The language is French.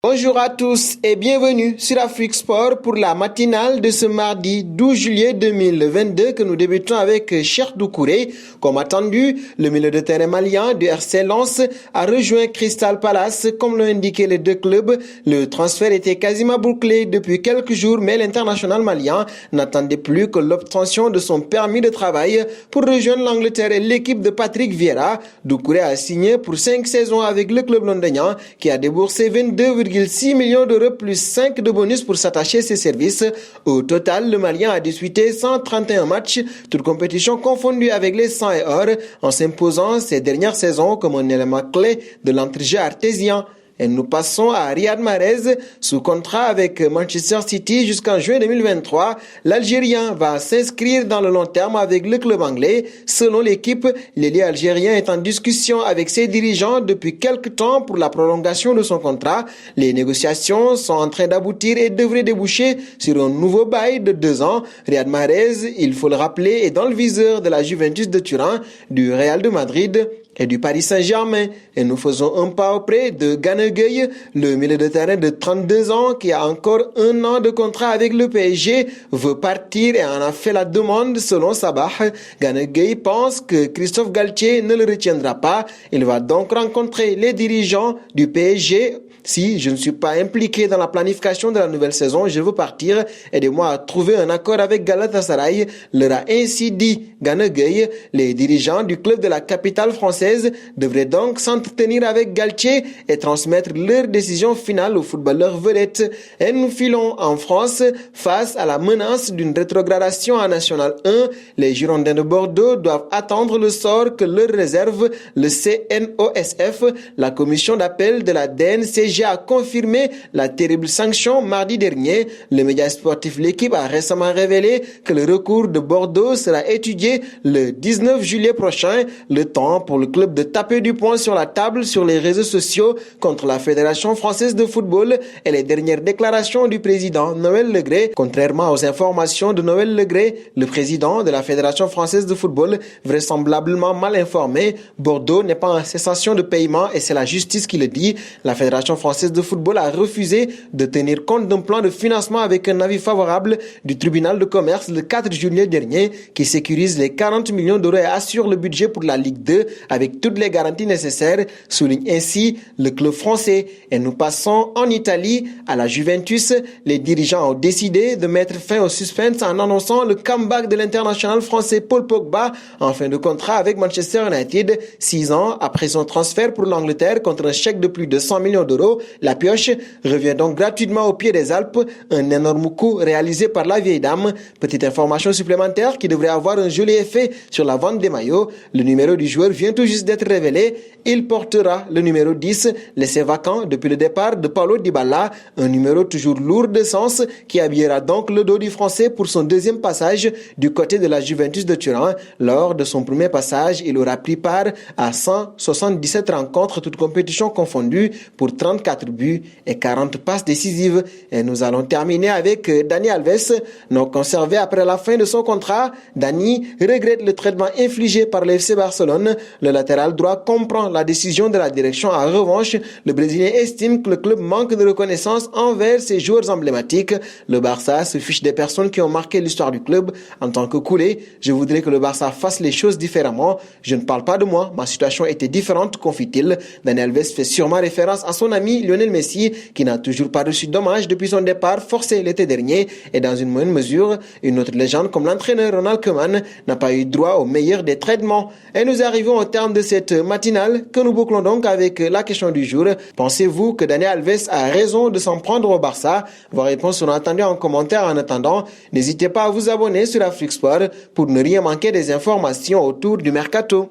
Bonjour à tous et bienvenue sur Afrique Sport pour la matinale de ce mardi 12 juillet 2022 que nous débutons avec Cheikh Doucouré. Comme attendu, le milieu de terrain malien du RC Lens a rejoint Crystal Palace. Comme l'ont indiqué les deux clubs, le transfert était quasiment bouclé depuis quelques jours, mais l'international malien n'attendait plus que l'obtention de son permis de travail pour rejoindre l'Angleterre et l'équipe de Patrick Vieira. Doucouré a signé pour 5 saisons avec le club londonien qui a déboursé 22,6 millions d'euros plus 5 de bonus pour s'attacher à ses services. Au total, le Malien a disputé 131 matchs, toutes compétitions confondues avec les 100 et or, en s'imposant ces dernières saisons comme un élément clé de l'entrejeu artésien. Et nous passons à Riyad Mahrez, sous contrat avec Manchester City jusqu'en juin 2023. L'Algérien va s'inscrire dans le long terme avec le club anglais. Selon l'équipe, l'ailier algérien est en discussion avec ses dirigeants depuis quelques temps pour la prolongation de son contrat. Les négociations sont en train d'aboutir et devraient déboucher sur un nouveau bail de 2 ans. Riyad Mahrez, il faut le rappeler, est dans le viseur de la Juventus de Turin, du Real de Madrid et du Paris Saint-Germain. Et nous faisons un pas auprès de Gana Gueye, le milieu de terrain de 32 ans qui a encore 1 an de contrat avec le PSG, veut partir et en a fait la demande selon Sabah. Gana Gueye pense que Christophe Galtier ne le retiendra pas. Il va donc rencontrer les dirigeants du PSG. Si je ne suis pas impliqué dans la planification de la nouvelle saison, je veux partir. Aidez-moi à trouver un accord avec Galatasaray, leur a ainsi dit Gana Gueye. Les dirigeants du club de la capitale française devraient donc s'entretenir avec Galtier et transmettre leur décision finale au footballeur vedette. Et nous filons en France face à la menace d'une rétrogradation en National 1. Les Girondins de Bordeaux doivent attendre le sort que leur réserve le CNOSF, la commission d'appel de la DNCG, a confirmé la terrible sanction mardi dernier. Le média sportif L'équipe a récemment révélé que le recours de Bordeaux sera étudié le 19 juillet prochain. Le temps pour le club de taper du poing sur la table sur les réseaux sociaux contre la Fédération française de football et les dernières déclarations du président Noël Le Graët. Contrairement aux informations de Noël Le Graët, le président de la Fédération française de football, vraisemblablement mal informé, Bordeaux n'est pas en cessation de paiement et c'est la justice qui le dit. La Fédération française de football a refusé de tenir compte d'un plan de financement avec un avis favorable du tribunal de commerce le 4 juillet dernier qui sécurise les 40 millions d'euros et assure le budget pour la Ligue 2 avec toutes les garanties nécessaires, souligne ainsi le club français. Et nous passons en Italie à la Juventus. Les dirigeants ont décidé de mettre fin au suspense en annonçant le comeback de l'international français Paul Pogba en fin de contrat avec Manchester United, 6 ans après son transfert pour l'Angleterre contre un chèque de plus de 100 millions d'euros. La pioche revient donc gratuitement au pied des Alpes, un énorme coup réalisé par la vieille dame. Petite information supplémentaire qui devrait avoir un joli effet sur la vente des maillots. Le numéro du joueur vient tout juste d'être révélé. Il portera le numéro 10, laissé vacant depuis le départ de Paulo Dybala, un numéro toujours lourd de sens qui habillera donc le dos du Français pour son deuxième passage du côté de la Juventus de Turin. Lors de son premier passage, il aura pris part à 177 rencontres, toutes compétitions confondues, pour 34 buts et 40 passes décisives. Et nous allons terminer avec Dani Alves, non conservé après la fin de son contrat. Dani regrette le traitement infligé par le FC Barcelone. Le latéral droit comprend la décision de la direction. En revanche, le Brésilien estime que le club manque de reconnaissance envers ses joueurs emblématiques. Le Barça se fiche des personnes qui ont marqué l'histoire du club. En tant que coulé, je voudrais que le Barça fasse les choses différemment. Je ne parle pas de moi, ma situation était différente, confie-t-il. Dani Alves fait sûrement référence à son ami Lionel Messi, qui n'a toujours pas reçu d'hommage depuis son départ forcé l'été dernier. Et dans une moindre mesure, une autre légende comme l'entraîneur Ronald Koeman n'a pas eu droit au meilleur des traitements. Et nous arrivons au terme de cette matinale que nous bouclons donc avec la question du jour. Pensez-vous que Dani Alves a raison de s'en prendre au Barça? Vos réponses seront attendues en commentaire. En attendant, n'hésitez pas à vous abonner sur Afrique Sport pour ne rien manquer des informations autour du mercato.